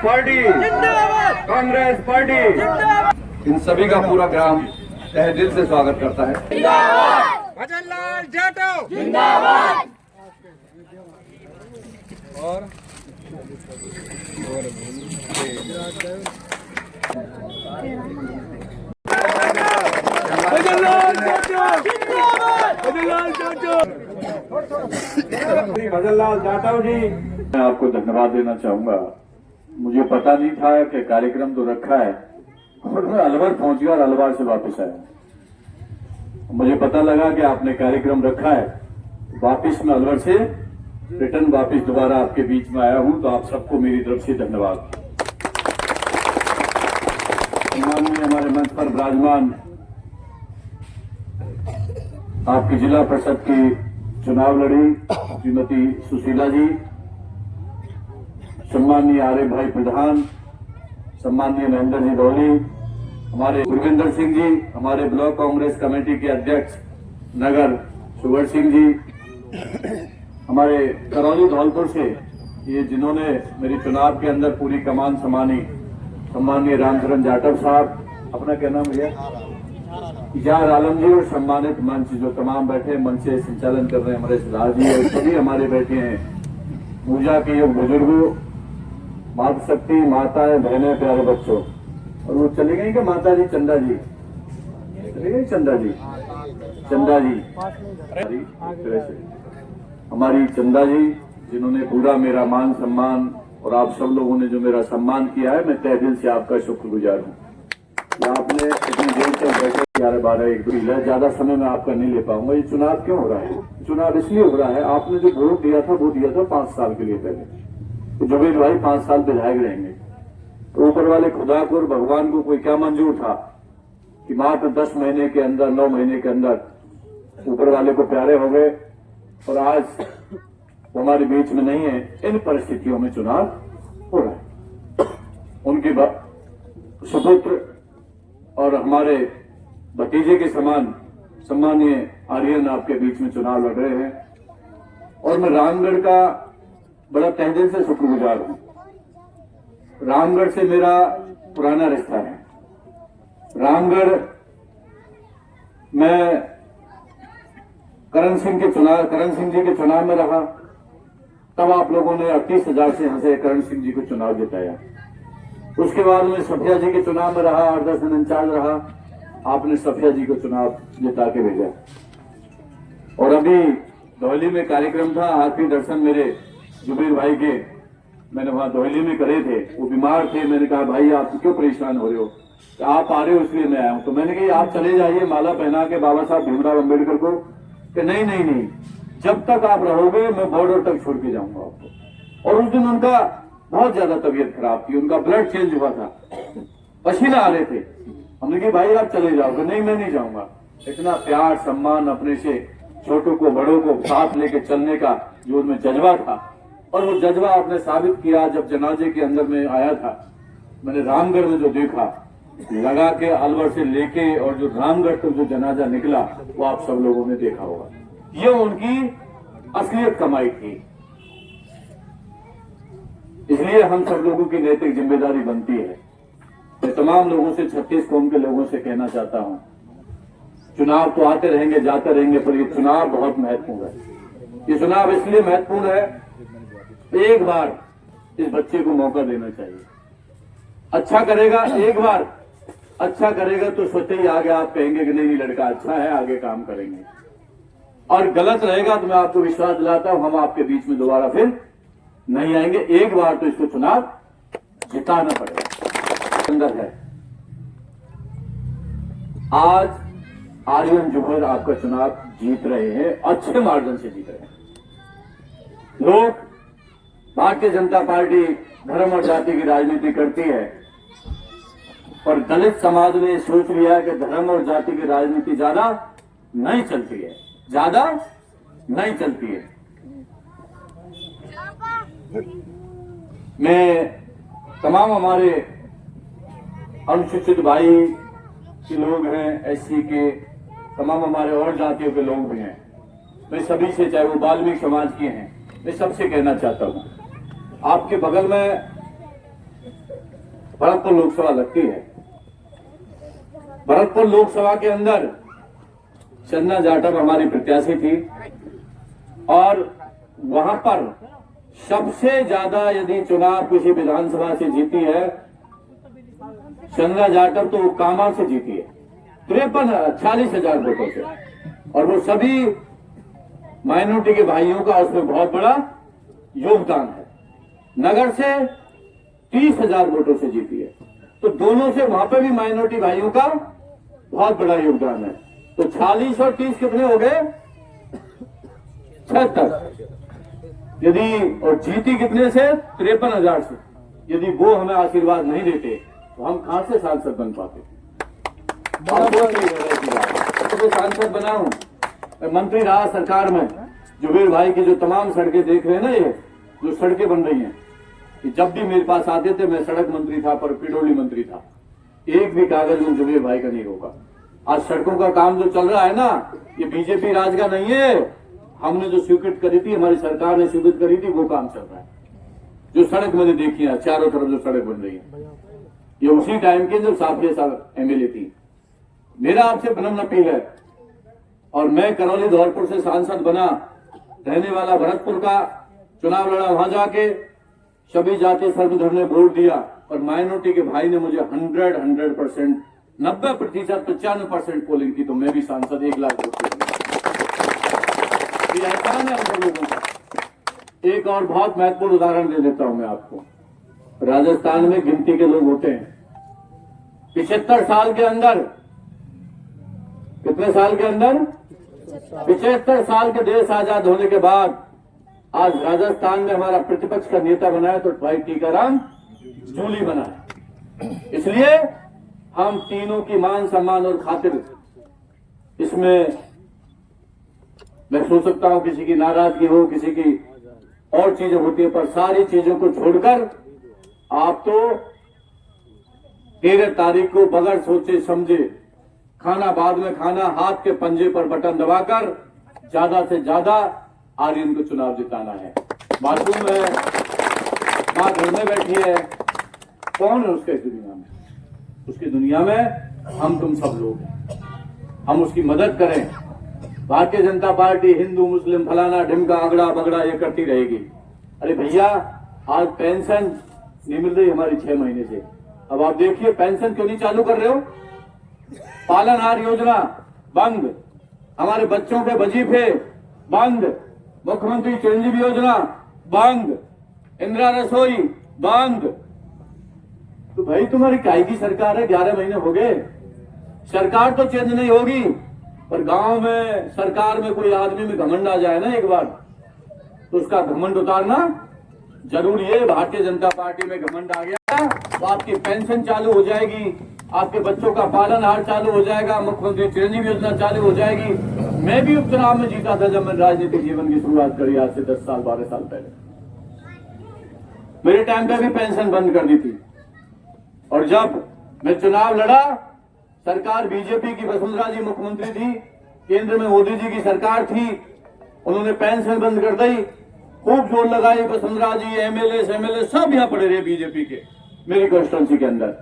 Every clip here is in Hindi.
पार्टी जिंदाबाद, कांग्रेस पार्टी जिंदाबाद। इन सभी का पूरा ग्राम तहे दिल से स्वागत करता है। भजनलाल जाटव जिंदाबाद। और भजनलाल जाटव जिंदाबाद, भजनलाल जाटव। भजनलाल जाटव जी, मैं आपको धन्यवाद देना चाहूंगा। मुझे पता नहीं था कि कार्यक्रम तो रखा है और मैं अलवर पहुंच गया और अलवर से वापस आया। मुझे पता लगा कि आपने कार्यक्रम रखा है, वापस मैं अलवर से रिटर्न वापस दोबारा आपके बीच में आया हूं, तो आप सबको मेरी तरफ से धन्यवाद। माननीय हमारे मंच पर विराजमान आपकी जिला परिषद की चुनाव लड़ी श्रीमती सुशीला जी, सम्माननीय आर्य भाई प्रधान, सम्माननीय महेंद्र जी धौली, हमारे गुरविंदर सिंह जी, हमारे ब्लॉक कांग्रेस कमेटी के अध्यक्ष नगर सुगर सिंह जी, हमारे करौली धौलपुर से ये जिन्होंने मेरी चुनाव के अंदर पूरी कमान संभाली, सम्माननीय रामचरण जाटव साहब, अपना क्या नाम भैया, इजार आलम जी, और सम्मानित मंच जो तमाम बैठे मंच से संचालन कर रहे हैं हमारे सरदार जी, और सभी हमारे बैठे हैं पूजा के योग बुजुर्गों, मातृशक्ति, माताएं, बहनें, प्यारे बच्चों। और वो चली गई कि माता जी चंदा जी चली गई, चंदा जी हमारी चंदा जी, जिन्होंने पूरा मेरा मान सम्मान और आप सब लोगों ने जो मेरा सम्मान किया है, मैं तहे दिल से आपका शुक्रगुजार हूँ। आपने इतनी देर तक बैठे 11-12-1 ज्यादा समय में आपका नहीं ले पाऊंगा। ये चुनाव क्यों हो रहा है? चुनाव इसलिए हो रहा है, आपने जो वोट दिया था वो दिया था 5 साल के लिए पहले, तो जुबेर भाई 5 साल विधायक रहेंगे। तो ऊपर वाले खुदा को और भगवान को कोई क्या मंजूर था कि मात्र 10 महीने के अंदर, 9 महीने के अंदर ऊपर वाले को प्यारे हो गए और आज वो हमारे बीच में नहीं है। इन परिस्थितियों में चुनाव हो रहा है। उनके सुपुत्र और हमारे भतीजे के समान सम्मानीय आर्यन आपके बीच में चुनाव लड़ रहे हैं, और मैं रामगढ़ का बड़ा तहे दिल से शुक्रगुजार हूं। रामगढ़ से मेरा पुराना रिश्ता है। रामगढ़ मैं करण सिंह जी के चुनाव में रहा, तब आप लोगों ने 38,000 से यहां से करण सिंह जी को चुनाव जिताया। उसके बाद में सफिया जी के चुनाव में रहा, 8-10 दिन इंचार्ज रहा, आपने सफिया जी को चुनाव जिता के भेजा। और अभी धौली में कार्यक्रम था, आखिरी दर्शन मेरे जुबेर भाई के मैंने वहां धौली में करे थे। वो बीमार थे, मैंने कहा भाई आप क्यों परेशान हो रहे हो, तो आप आ रहे हो इसलिए मैं आया हूं। तो मैंने कहा आप चले जाइए माला पहना के बाबा साहब भीमराव अम्बेडकर को, कि नहीं, जब तक आप रहोगे मैं बॉर्डर तक छोड़ के जाऊंगा आपको। और उस दिन उनका बहुत ज्यादा तबीयत खराब थी, उनका ब्लड चेंज हुआ था, पसीना आ रहे थे। हमने कहा भाई आप चले जाओगे, नहीं मैं नहीं जाऊंगा। इतना प्यार सम्मान, अपने से छोटों को बड़ों को साथ लेके चलने का जो उनमें जज्बा था, और वो जज्बा आपने साबित किया। जब जनाजे के अंदर में आया था, मैंने रामगढ़ में जो देखा, लगा के अलवर से लेके और जो रामगढ़ तक जो जनाजा निकला, वो आप सब लोगों ने देखा होगा। ये उनकी असलियत कमाई थी। इसलिए हम सब लोगों की नैतिक जिम्मेदारी बनती है। मैं तमाम लोगों से, 36 कौम के लोगों से कहना चाहता हूं, चुनाव तो आते रहेंगे जाते रहेंगे, पर ये चुनाव बहुत महत्वपूर्ण है। ये चुनाव इसलिए महत्वपूर्ण है, एक बार इस बच्चे को मौका देना चाहिए। अच्छा करेगा, एक बार अच्छा करेगा तो सोचे ही आगे आप कहेंगे कि नहीं लड़का अच्छा है, आगे काम करेंगे। और गलत रहेगा तो मैं आपको विश्वास दिलाता हूं, हम आपके बीच में दोबारा फिर नहीं आएंगे। एक बार तो इसको चुनाव जिताना पड़ेगा। अंदर है आज आर्यन जुबेर आपका चुनाव जीत रहे हैं, अच्छे मार्जिन से जीत रहे हैं। लोग, भारतीय जनता पार्टी धर्म और जाति की राजनीति करती है, और दलित समाज ने सोच लिया है कि धर्म और जाति की राजनीति ज्यादा नहीं चलती है, ज्यादा नहीं चलती है। मैं तमाम हमारे अनुसूचित भाई के लोग हैं, एससी के, तमाम हमारे और जातियों के लोग भी हैं, मैं सभी से, चाहे वो वाल्मीकि समाज के हैं, मैं सबसे कहना चाहता हूं, आपके बगल में भरतपुर लोकसभा लगती है। भरतपुर लोकसभा के अंदर चंदा जाटव हमारी प्रत्याशी थी और वहां पर सबसे ज्यादा यदि चुनाव किसी विधानसभा से जीती है चंदा जाटव तो कामा से जीती है 40,000 वोटों से, और वो सभी माइनॉरिटी के भाइयों का उसमें बहुत बड़ा योगदान है। नगर से 30,000 वोटों से जीती है, तो दोनों से वहां पे भी माइनॉरिटी भाइयों का बहुत बड़ा योगदान है। तो 40 और 30 कितने हो गए? 76। यदि और जीती कितने से? 53,000 से। यदि वो हमें आशीर्वाद नहीं देते तो हम कहां से सांसद बन पाते? तो सांसद बना हूं, मैं मंत्री रहा सरकार में। जुबेर भाई की जो तमाम सड़कें देख रहे हैं ना, ये जो सड़कें बन रही हैं, कि जब भी मेरे पास आते थे, मैं सड़क मंत्री था पर पिडोली मंत्री था, एक भी कागज में जुबेर भाई का नहीं होगा। आज सड़कों का काम जो चल रहा है ना, ये बीजेपी राज का नहीं है। हमने जो स्वीकृत करी थी, हमारी सरकार ने स्वीकृत करी थी, वो काम चल रहा है। जो सड़क मैंने देखी है चारों तरफ जो सड़क बन रही है, ये उसी टाइम के जब साफिया साहब एमएलए थी। मेरा आपसे विनम्र अपील है, और मैं करौली धौलपुर से सांसद बना, रहने वाला भरतपुर का, चुनाव लड़ा, वहां जाके सभी जाति सर्वधर्म ने वोट दिया और माइनॉरिटी के भाई ने मुझे 100% 90%, 95% पोलिंग की, तो मैं भी सांसद 1 लाख वोट ये एहसान है हम सब लोगों का। एक और बहुत महत्वपूर्ण उदाहरण दे देता हूं मैं आपको। राजस्थान में गिनती के लोग होते हैं। 75 साल के अंदर, कितने साल के अंदर? 75 साल के देश आजाद होने के बाद आज राजस्थान में हमारा प्रतिपक्ष का नेता बना है तो भाई टीकाराम जूली बना है। इसलिए हम तीनों की मान सम्मान और खातिर, इसमें मैं सोच सकता हूं किसी की नाराजगी हो, किसी की और चीजें होती है, पर सारी चीजों को छोड़कर आप तो 13 तारीख को बगैर सोचे समझे, खाना बाद में खाना, हाथ के पंजे पर बटन दबाकर ज्यादा से ज्यादा आर्यन को चुनाव जिताना है। मासूम है, मां घर में बैठी है, कौन है उसके दुनिया में? उसकी दुनिया में हम तुम सब लोग हैं। हम उसकी मदद करें। भारतीय जनता पार्टी हिंदू मुस्लिम फलाना ढिमका अगड़ा बगड़ा ये करती रहेगी। अरे भैया, आज पेंशन नहीं मिल रही हमारी 6 महीने से, अब आप देखिए पेंशन क्यों नहीं चालू कर रहे हो? पालनहार योजना बंद, हमारे बच्चों के वजीफे बंद, मुख्यमंत्री चिरंजीवी योजना बंद, इंदिरा रसोई बंद। तो भाई तुम्हारी काय की सरकार है? 11 महीने हो गए, सरकार तो चेंज नहीं होगी, पर गांव में सरकार में कोई आदमी में घमंड आ जाए ना एक बार, तो उसका घमंड उतारना जरूरी है। भारतीय जनता पार्टी में घमंड आ गया तो आपकी पेंशन चालू हो जाएगी, आपके बच्चों का पालनहार चालू हो जाएगा, मुख्यमंत्री चिरंजीवी योजना चालू हो जाएगी। मैं भी उपचुनाव में जीता था जब मैंने राजनीतिक जीवन की शुरुआत करी, आज से 10 साल 12 साल पहले। मेरे टाइम पे भी पेंशन बंद कर दी थी, और जब मैं चुनाव लड़ा, सरकार बीजेपी की, वसुंधरा जी मुख्यमंत्री थी, केंद्र में मोदी जी की सरकार थी, उन्होंने पेंशन बंद कर दी। खूब जोर लगाई वसुंधरा जी, एमएलए सब यहाँ पड़े रहे बीजेपी के। मेरी कॉन्स्टिट्यूंसी के अंदर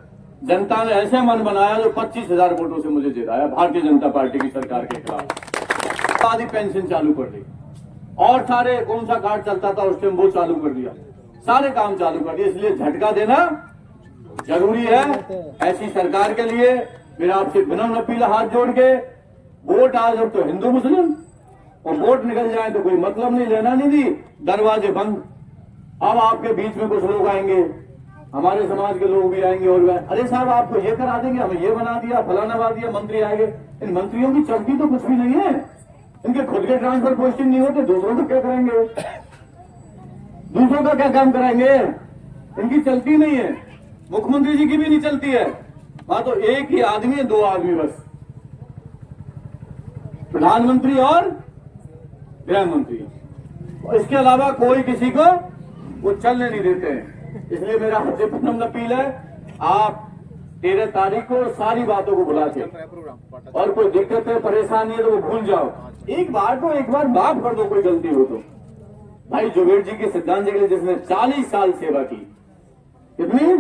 जनता ने ऐसे मन बनाया जो 25,000 वोटों से मुझे जिताया भारतीय जनता पार्टी की सरकार के खिलाफ। आधी पेंशन चालू कर दी, और सारे कौन सा कार्ड चलता था उस टाइम वो चालू कर दिया, सारे काम चालू कर दिए। इसलिए झटका देना जरूरी है ऐसी सरकार के लिए। मेरा आपसे विनम्र अपील, हाथ जोड़ के, वोट आज अब तो हिंदू मुस्लिम, और वोट निकल जाए तो कोई मतलब नहीं, लेना नहीं दी, दरवाजे बंद। अब आपके बीच में कुछ लोग आएंगे, हमारे समाज के लोग भी आएंगे और अरे साहब आपको ये करा देंगे, हमें ये बना दिया, फलाना बना दिया, मंत्री आएंगे। इन मंत्रियों की चलती तो कुछ भी नहीं है, इनके खुद के ट्रांसफर पोस्टिंग नहीं होते, दूसरों को क्या करेंगे, दूसरों का क्या काम कराएंगे? इनकी चलती नहीं है, मुख्यमंत्री जी की भी नहीं चलती है। वहां तो एक ही आदमी है, 2 आदमी बस, प्रधानमंत्री और गृह मंत्री, और इसके अलावा कोई किसी को वो चलने नहीं देते हैं। इसलिए मेरा आपसे विनम्र अपील है, आप 13 तारीख को सारी बातों को भुला के, और कोई दिक्कत है परेशानी है तो वो भूल जाओ, एक बार माफ कर दो कोई गलती हो तो। भाई जुबेर जी की श्रद्धांजलि के लिए जिसने 40 साल सेवा की, कितनी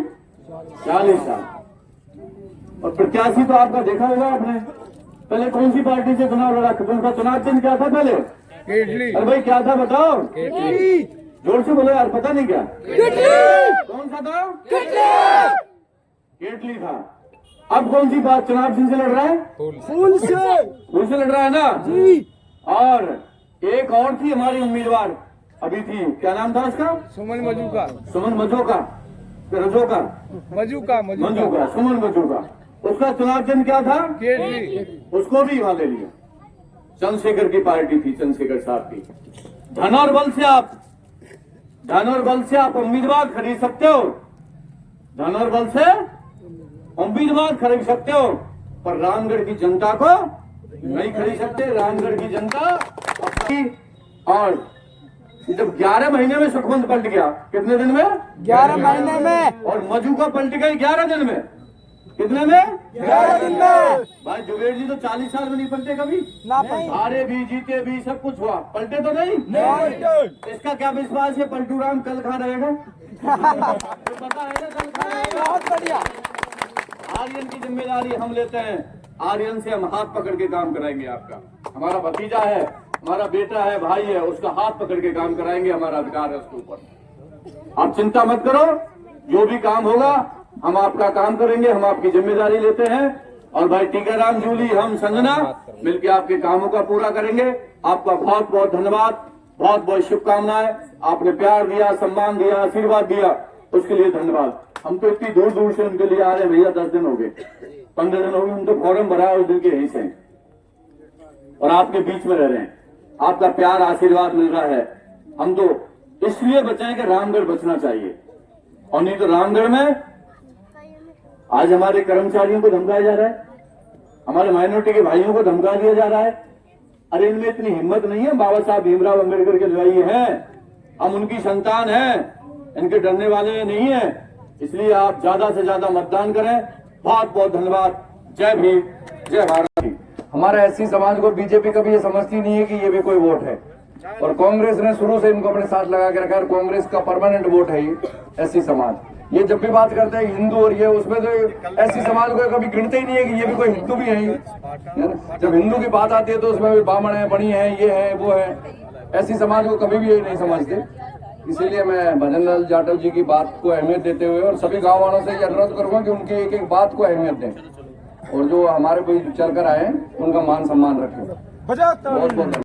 40 साल। और प्रत्याशी तो आपका देखा होगा आपने, पहले कौन सी पार्टी से चुनाव लड़ा, उनका चुनाव चिन्ह क्या था पहले? केटली। अरे भाई क्या था बताओ, केटली। जोर से बोलो यार, पता नहीं क्या? कौन सा था? केटली था। अब कौन सी बात चुनाव चिन्ह से लड़ रहा है? फूल से लड़ रहा है ना जी। और एक और थी हमारी उम्मीदवार अभी थी, क्या नाम था उसका? सुमन मजूका। सुमन मजूका, मजूका मंजूका, सुमन मजूका। उसका चुनाव चिन्ह क्या था? केटली। उसको भी वहां ले लिया। चंद्रशेखर की पार्टी थी, चंद्रशेखर साहब की। धन और बल से आप उम्मीदवार खरीद सकते हो, धन और बल से उम्मीदवार खरीद सकते हो, पर रामगढ़ की जनता को नहीं खरीद सकते। रामगढ़ की जनता अपनी, और जब 11 महीने में सुखवंत पलट गया, कितने दिन में? 11 महीने में। और मजूका पलट गई 11 दिन में। कितने में? 11 दिन में। भाई जुबेर जी तो 40 साल में नहीं पलटे कभी, ना हारे भी जीते भी सब कुछ हुआ, पलटे तो नहीं। इसका क्या विश्वास है पलटू राम कल खा रहेगा? तो पता है ना कल खा रहेगा। बहुत बढ़िया। आर्यन की जिम्मेदारी हम लेते हैं, आर्यन से हम हाथ पकड़ के काम कराएंगे। आपका हमारा भतीजा है, हमारा बेटा है, भाई है, उसका हाथ पकड़ के काम कराएंगे, हमारा अधिकार है उसके ऊपर। आप चिंता मत करो, जो भी काम होगा हम आपका काम करेंगे, हम आपकी जिम्मेदारी लेते हैं। और भाई टीकाराम जूली, हम संजना मिलकर आपके कामों का पूरा करेंगे। आपका बहुत बहुत धन्यवाद, बहुत बहुत शुभकामनाएं। आपने प्यार दिया, सम्मान दिया, आशीर्वाद दिया, उसके लिए धन्यवाद। हम तो इतनी दूर दूर से उनके लिए आ रहे हैं भैया, 10 दिन हो गए, 15 दिन हो गए, हम तो फॉर्म भरा है उस दिन के यहीं से, और आपके बीच में रह रहे हैं। आपका प्यार आशीर्वाद मिल रहा है। हम तो इसलिए बचाएं कि रामगढ़ बचना चाहिए, और नहीं तो रामगढ़ में आज हमारे कर्मचारियों को धमकाया जा रहा है, हमारे माइनॉरिटी के भाइयों को धमका दिया जा रहा है। अरे इनमें इतनी हिम्मत नहीं है, बाबा साहब भीमराव अम्बेडकर के अनुयायी हैं, हम उनकी संतान हैं, इनके डरने वाले नहीं है। इसलिए आप ज्यादा से ज्यादा मतदान करें। बहुत बहुत धन्यवाद। जय भीम, जय भारत। हमारा एससी समाज को बीजेपी कभी ये समझती नहीं है कि ये भी कोई वोट है, और कांग्रेस ने शुरू से इनको अपने साथ लगा के रखा है। कांग्रेस का परमानेंट वोट है ये एससी समाज। ये जब भी बात करते हैं हिंदू और ये, उसमें तो एससी समाज को कभी गिनते ही नहीं है कि ये भी कोई हिंदू भी है ये। जब हिंदू की बात आती है तो उसमें भी ब्राह्मण है, बणी है, ये है, वो है। एससी समाज को कभी भी ये नहीं समझते। इसीलिए मैं भजन लाल जाटव जी की बात को अहमियत देते हुए और सभी गाँव वालों से ये अनुरोध करूंगा कि उनकी एक एक बात को अहमियत दें, और जो हमारे कोई चलकर आए उनका मान सम्मान रखें। बहुत बहुत